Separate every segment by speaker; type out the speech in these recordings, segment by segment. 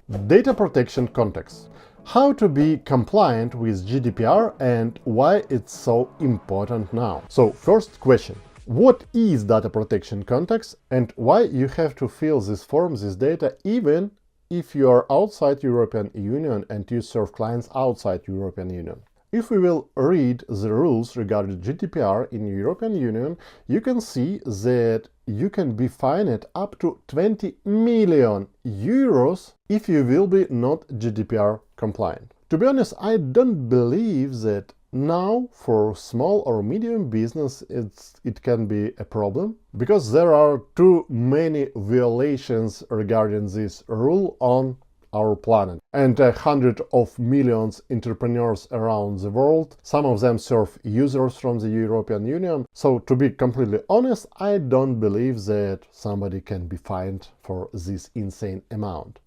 Speaker 1: Data protection context. How to be compliant with GDPR and why it's so important now. So first question. What is data protection context and why you have to fill this form, this data, even if you are outside European Union and you serve clients outside European Union? If we will read the rules regarding GDPR in European Union, you can see that you can be fined up to 20 million euros if you will be not GDPR compliant. To be honest, I don't believe that now for small or medium business it can be a problem, because there are too many violations regarding this rule on our planet, and 100 of millions entrepreneurs around the world. Some of them serve users from the European Union. So to be completely honest, I don't believe that somebody can be fined for this insane amount.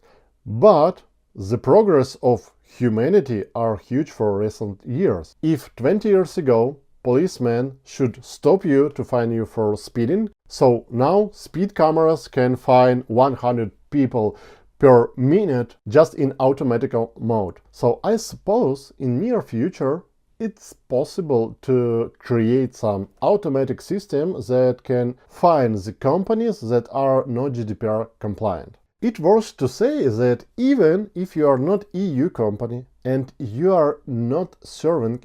Speaker 1: But the progress of humanity are huge for recent years. If 20 years ago policemen should stop you to fine you for speeding, so now speed cameras can fine 100 people per minute just in automatic mode. So I suppose in near future it's possible to create some automatic system that can fine the companies that are not GDPR compliant. It worth to say that even if you are not EU company and you are not serving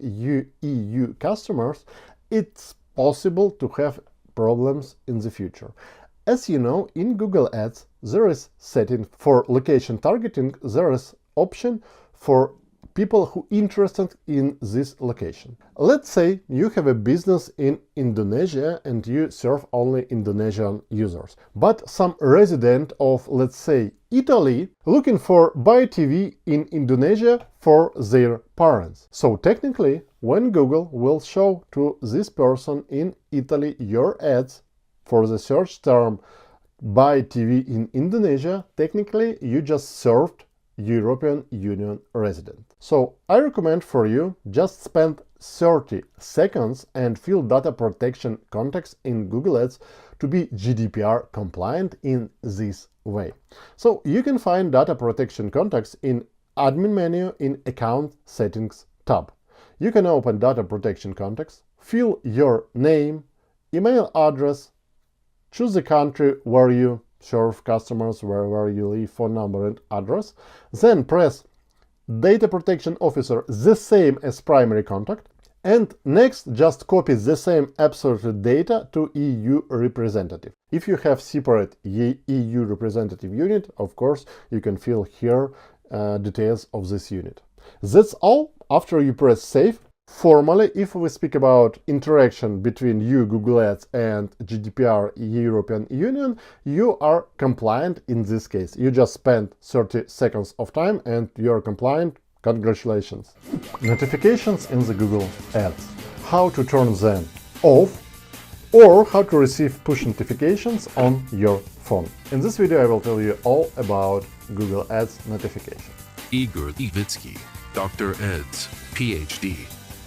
Speaker 1: EU customers, it's possible to have problems in the future. As you know, in Google Ads, there is setting for location targeting, there is option for people who interested in this location. Let's say you have a business in Indonesia and you serve only Indonesian users, but some resident of, let's say, Italy looking for buy TV in Indonesia for their parents. So technically, when Google will show to this person in Italy your ads for the search term buy TV in Indonesia, technically you just served European Union resident. So I recommend for you just spend 30 seconds and fill data protection context in Google Ads to be GDPR compliant in this way. So you can find data protection context in admin menu in account settings tab. You can open data protection context, fill your name, email address, choose the country where you serve customers, where you live, phone number and address. Then press Data Protection Officer, the same as primary contact. And next, just copy the same absolute data to EU representative. If you have separate EU representative unit, of course, you can fill here details of this unit. That's all. After you press Save, formally, if we speak about interaction between you, Google Ads, and GDPR European Union, you are compliant in this case. You just spent 30 seconds of time and you're compliant. Congratulations. Notifications in the Google Ads. How to turn them off or how to receive push notifications on your phone. In this video, I will tell you all about Google Ads notification.
Speaker 2: Igor Ivitskiy, Dr. Eds, PhD.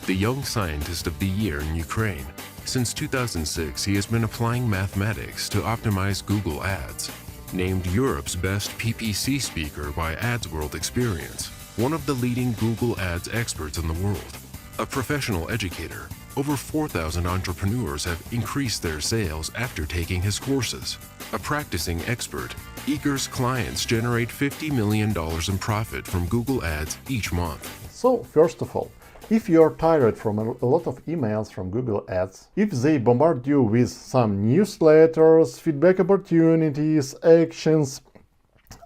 Speaker 2: The Young Scientist of the Year in Ukraine. Since 2006, he has been applying mathematics to optimize Google Ads. Named Europe's best PPC speaker by Adworld Experience, one of the leading Google Ads experts in the world. A professional educator, over 4,000 entrepreneurs have increased their sales after taking his courses. A practicing expert, Igor's clients generate $50 million in profit from Google Ads each month.
Speaker 1: So, first of all, if you're tired from a lot of emails from Google Ads, if they bombard you with some newsletters, feedback opportunities, actions,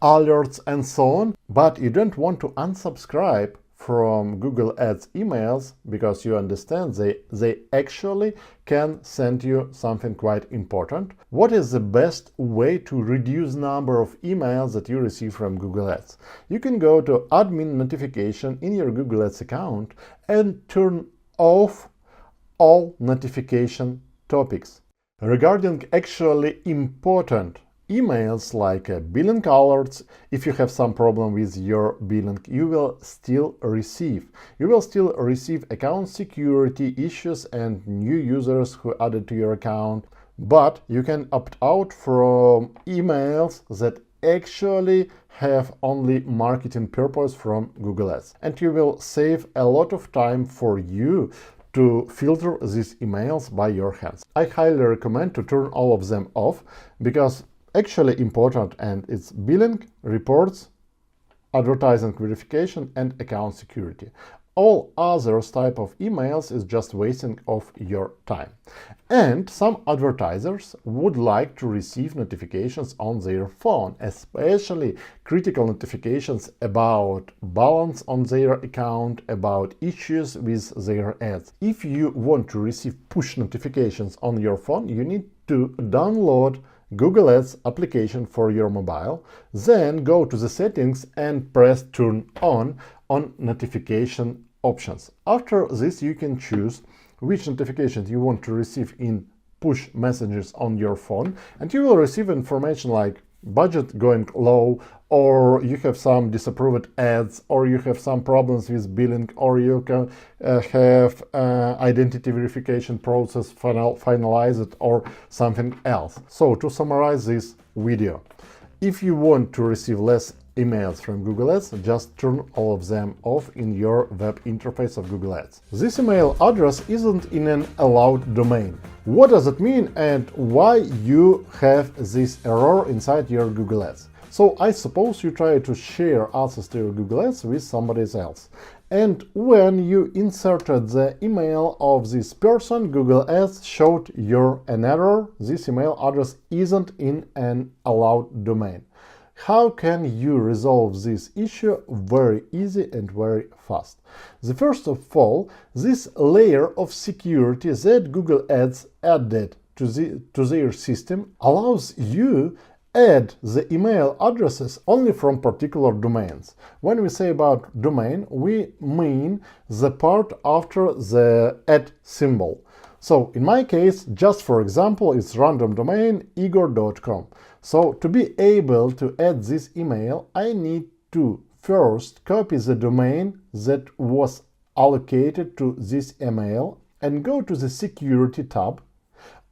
Speaker 1: alerts, and so on, but you don't want to unsubscribe from Google Ads emails because you understand they actually can send you something quite important, what is the best way to reduce number of emails that you receive from Google Ads? You can go to admin notification in your Google Ads account and turn off all notification topics. Regarding actually important emails like billing alerts, if you have some problem with your billing, you will still receive. You will still receive account security issues and new users who added to your account, but you can opt out from emails that actually have only marketing purpose from Google Ads. And you will save a lot of time for you to filter these emails by your hands. I highly recommend to turn all of them off because actually important, and it's billing, reports, advertising verification, and account security. All others type of emails is just wasting of your time. And some advertisers would like to receive notifications on their phone, especially critical notifications about balance on their account, about issues with their ads. If you want to receive push notifications on your phone, you need to download Google Ads application for your mobile, then go to the settings and press turn on notification options. After this, you can choose which notifications you want to receive in push messages on your phone, and you will receive information like budget going low, or you have some disapproved ads, or you have some problems with billing, or you can have identity verification process finalized, or something else. So to summarize this video, if you want to receive less emails from Google Ads, just turn all of them off in your web interface of Google Ads. This email address isn't in an allowed domain. What does it mean and why you have this error inside your Google Ads? So I suppose you try to share access to your Google Ads with somebody else. And when you inserted the email of this person, Google Ads showed you an error. This email address isn't in an allowed domain. How can you resolve this issue? Very easy and very fast. The first of all, this layer of security that Google Ads added to their system allows you add the email addresses only from particular domains. When we say about domain, we mean the part after the @ symbol. So in my case, just for example, it's random domain igor.com. So to be able to add this email, I need to first copy the domain that was allocated to this email and go to the Security tab,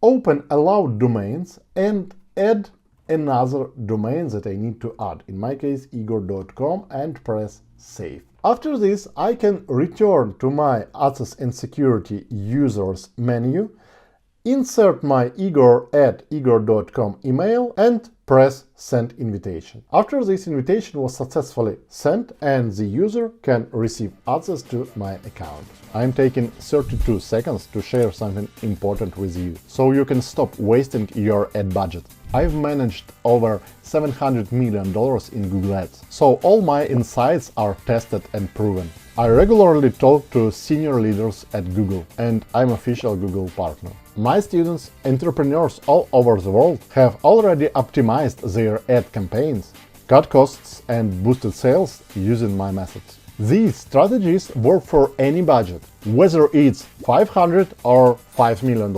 Speaker 1: open Allowed Domains, and add another domain that I need to add, in my case igor.com, and press Save. After this, I can return to my Access and Security Users menu, insert my igor@igor.com email, and press Send Invitation. After this invitation was successfully sent and the user can receive access to my account. I'm taking 32 seconds to share something important with you, so you can stop wasting your ad budget. I've managed over $700 million in Google Ads, so all my insights are tested and proven. I regularly talk to senior leaders at Google, and I'm official Google partner. My students, entrepreneurs all over the world, have already optimized their ad campaigns, cut costs, and boosted sales using my methods. These strategies work for any budget, whether it's $500 or $5 million.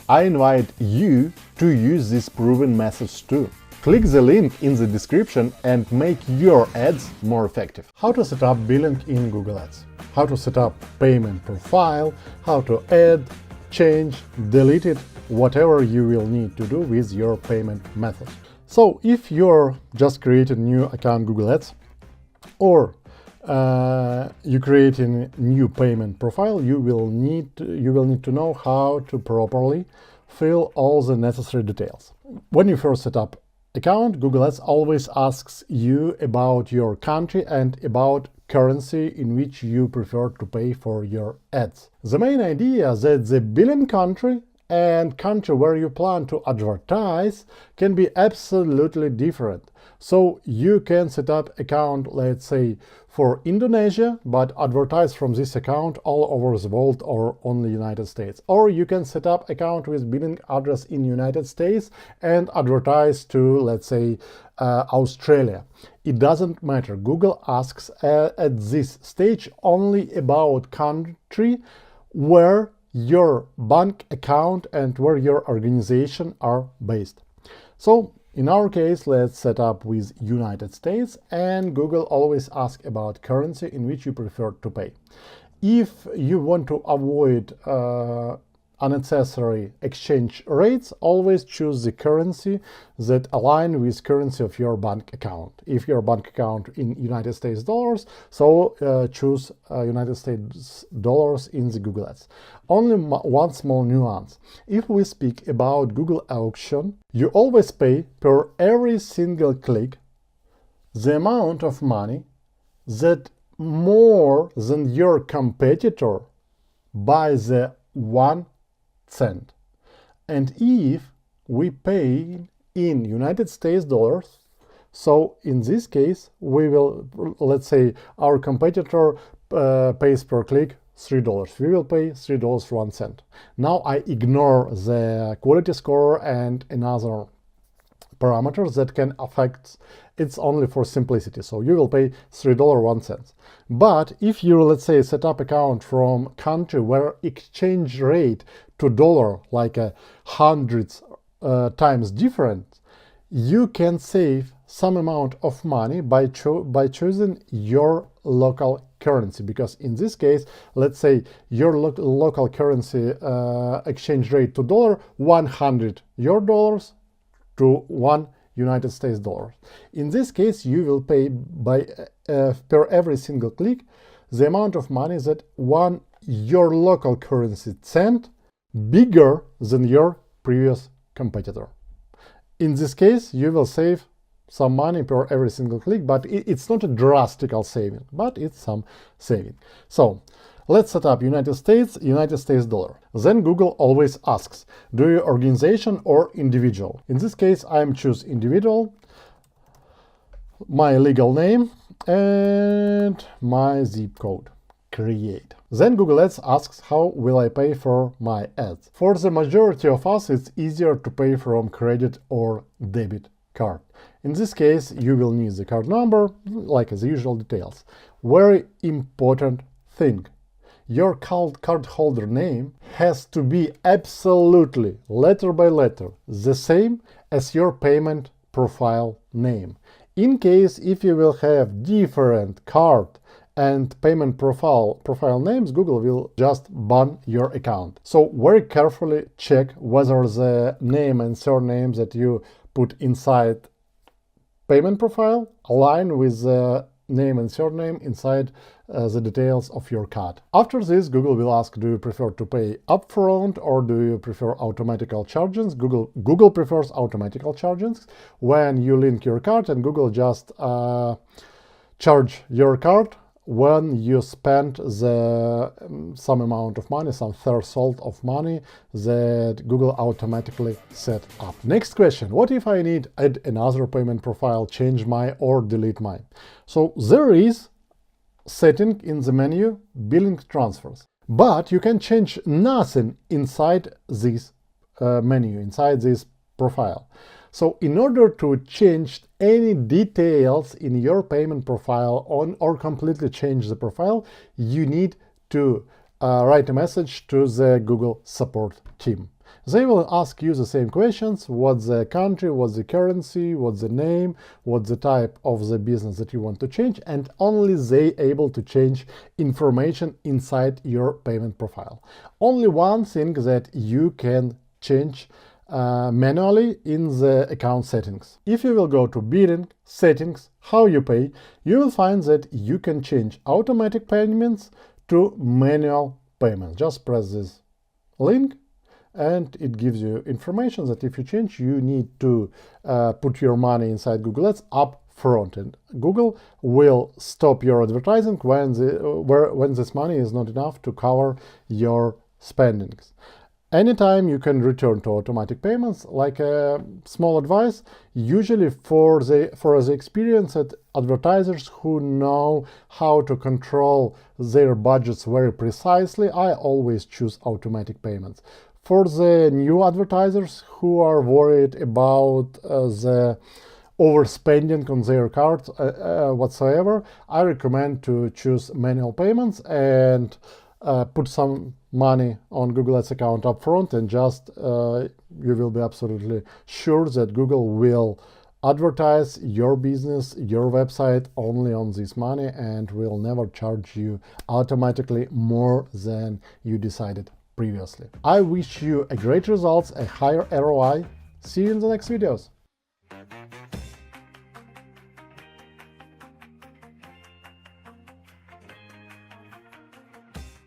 Speaker 1: I invite you to use these proven methods too. Click the link in the description and make your ads more effective. How to set up billing in Google Ads, how to set up payment profile, how to add, change, delete it, whatever you will need to do with your payment method. So if you're just creating a new account Google Ads, or you create a new payment profile, you will need to know how to properly fill all the necessary details. When you first set up account, Google Ads always asks you about your country and about currency in which you prefer to pay for your ads. The main idea is that the billing country and country where you plan to advertise can be absolutely different. So you can set up account, let's say, for Indonesia, but advertise from this account all over the world or only United States. Or you can set up account with billing address in United States and advertise to, let's say, Australia. It doesn't matter. Google asks at this stage only about country where your bank account and where your organization are based. So in our case, let's set up with United States, and Google always asks about currency in which you prefer to pay. If you want to avoid unnecessary exchange rates, always choose the currency that align with currency of your bank account. If your bank account in United States dollars, so choose United States dollars in the Google Ads. Only one small nuance. If we speak about Google auction, you always pay per every single click the amount of money that more than your competitor by the 1 cent. And if we pay in United States dollars, so in this case we will, let's say our competitor pays per click $3. We will pay $3 1 cent. Now I ignore the quality score and another parameters that can affect. It's only for simplicity, so you will pay $3 1 cent. But if you, let's say, set up account from country where exchange rate to dollar like hundreds times different, you can save some amount of money by choosing your local currency, because in this case, let's say your local currency exchange rate to dollar 100 your dollars to 1 United States dollars. In this case, you will pay by per every single click the amount of money that one your local currency cent bigger than your previous competitor. In this case, you will save some money per every single click, but it's not a drastic saving, but it's some saving. So let's set up United States dollar. Then Google always asks, do you organization or individual? In this case, I'm choose individual, my legal name and my zip code. Create. Then Google Ads asks, how will I pay for my ads? For the majority of us, it's easier to pay from credit or debit card. In this case, you will need the card number, like the usual details. Very important thing. Your cardholder name has to be absolutely, letter by letter, the same as your payment profile name. In case if you will have different card and payment profile names, Google will just ban your account. So very carefully check whether the name and surname that you put inside payment profile align with the name and surname inside the details of your card. After this, Google will ask, do you prefer to pay upfront or do you prefer automatical charges? Google prefers automatical charges. When you link your card, and Google just charge your card when you spend some amount of money, some threshold of money that Google automatically set up. Next question, what if I need add another payment profile, change my or delete mine? So there is setting in the menu billing transfers, but you can change nothing inside this menu, inside this profile. So in order to change any details in your payment profile or completely change the profile, you need to write a message to the Google support team. They will ask you the same questions: what's the country, what's the currency, what's the name, what's the type of the business that you want to change, and only they able to change information inside your payment profile. Only one thing that you can change manually in the account settings. If you will go to billing, settings, how you pay, you will find that you can change automatic payments to manual payments. Just press this link and it gives you information that if you change, you need to put your money inside Google Ads up front, and Google will stop your advertising when this money is not enough to cover your spendings. Anytime you can return to automatic payments. Like a small advice, usually for the experienced advertisers who know how to control their budgets very precisely, I always choose automatic payments. For the new advertisers who are worried about the overspending on their cards whatsoever, I recommend to choose manual payments and put some money on Google Ads account up front, and just you will be absolutely sure that Google will advertise your business, your website only on this money, and will never charge you automatically more than you decided previously. I wish you a great results, a higher ROI. See you in the next videos.